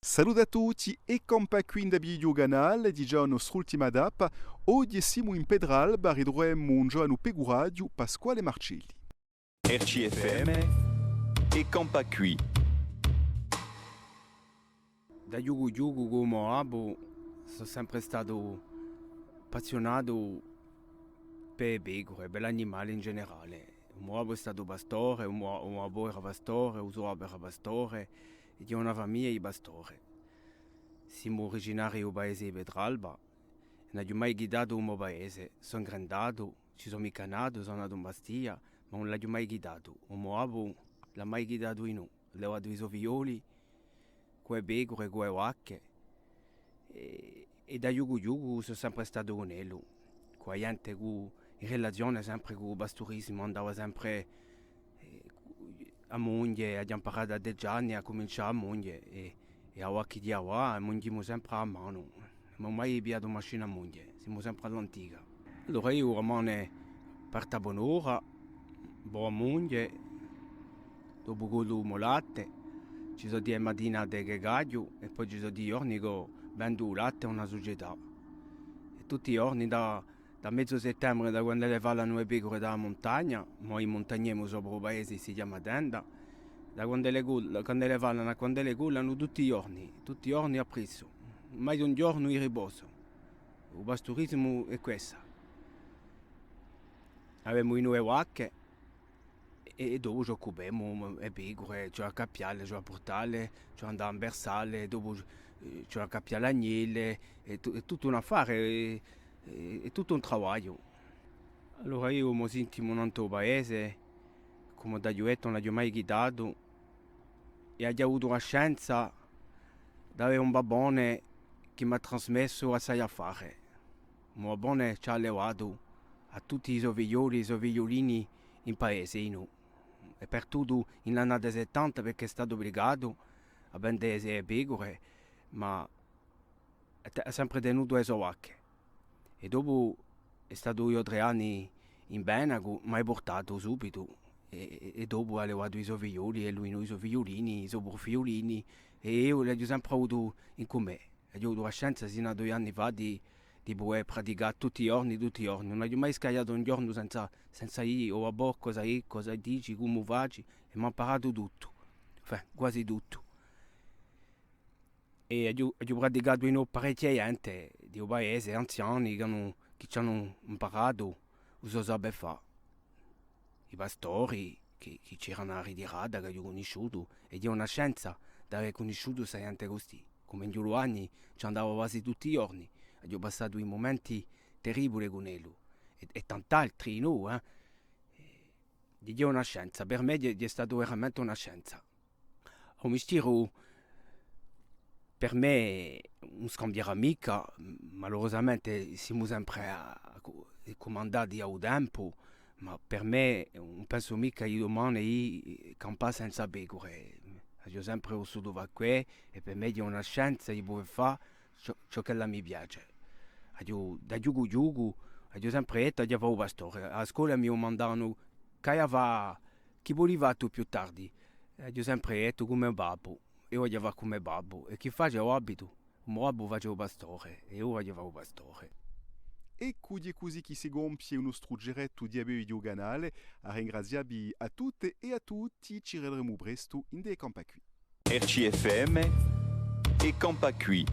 Salut a tutti e compacquin da Bidio Canal, di già nostra data. Oggi siamo in Pedralba, ridroemmo un giorno peguradio Pasquale Marcelli. RCFM e Campacui. Da Yugu come abo sono sempre stato appassionato per pecore, per l'animale in generale. Un mio abo è stato pastore, un mio abo era pastore, un suo abo era pastore e di una famiglia di pastore. Siamo originari del paese di Pedralba, non ho mai guidato un mio paese, sono grandato, ci sono mica nato, sono nato in Bastia, ma non l'ho mai guidato. Un mio abo l'ha mai guidato in noi, l'ho dato i suoi figlioli, quelle pecore, quelle vacche. E da Yugu sono sempre stato con lui. Con la gente in relazione sempre con il pastorismo, andava sempre a moglie, abbiamo imparato a 10 anni a cominciare a moglie e a vacchi di aua, mangiamo sempre a mano. Non ho mai abbiato macchina a moglie, siamo sempre all'antica. Allora io rimane parto a buon'ora, buona moglie, dopo quello latte, ci sono delle mattine che gaglio e poi ci sono dei giorni che vendo latte a una società. E tutti i giorni da mezzo settembre, da quando le fallano le pecore dalla montagna, noi montagnemo sopra il paese, si chiama tenda, da quando le fallano a quando le cullano tutti i giorni a prezzo, mai un giorno di riposo. Il pastorismo è questo. Abbiamo i nuove vacche e dopo ci occupiamo le pecore, cioè a cappiale, cioè a portale, cioè andare a bersale, dopo cioè a cappiare l'agnello, è tutto un affare, è tutto un lavoro. Allora io mi sento in un altro paese, come da giovane non ho mai guidato e ho avuto la scienza di avere un babbone che mi ha trasmesso assai a fare. Un babbone ci ha allevato a tutti i suoi figlioli e i suoi figliolini in paese, e per tutto in anni 70 perché è stato obbligato a vendere le pecore, ma ha sempre tenuto le sue vacche. E dopo è stato io 3 anni in Benago, mi ha portato subito e dopo ha levato i suoi figlioli e lui i suoi figliolini, i suoi figliolini e io li ho sempre avuto in con me. Ho avuto la scienza sino a 2 anni fa di poter praticare tutti i giorni. Non ho mai scagliato un giorno senza io, o a boh, cosa dici, come faccio, e mi ha imparato tutto, quasi tutto. E ho praticato in parecchia gente di un paese, anziani che ci hanno imparato cosa sape fare. I pastori che c'erano ritirati, che ho conosciuto, e di una scienza di aver conosciuto questa gente così. Come in quegli anni ci andavo quasi tutti i giorni, ho passato i momenti terribili con lui e tant'altri noi. Di una scienza, per me è stato veramente una scienza. Un mistero per me non scambierà mica, malorosamente siamo sempre comandati a un tempo, ma per me non penso mica di domani campare senza pecore. Ho sempre vissuto qui e per me è una scienza di poter fare ciò che mi piace. Da giugu, ho sempre detto che facevo pastore. A scuola mi mandavano chi voleva tu più tardi. Ho sempre detto come babbo. Io voglio fare come babbo e chi faceva abito, un babbo faceva pastore e io voglio fare pastore. E così chi si gompie un nostro giretto di Bidio Canale, a ringraziarvi a tutte e a tutti, ci vedremo presto in dei Campacui. RCFM e Campacui.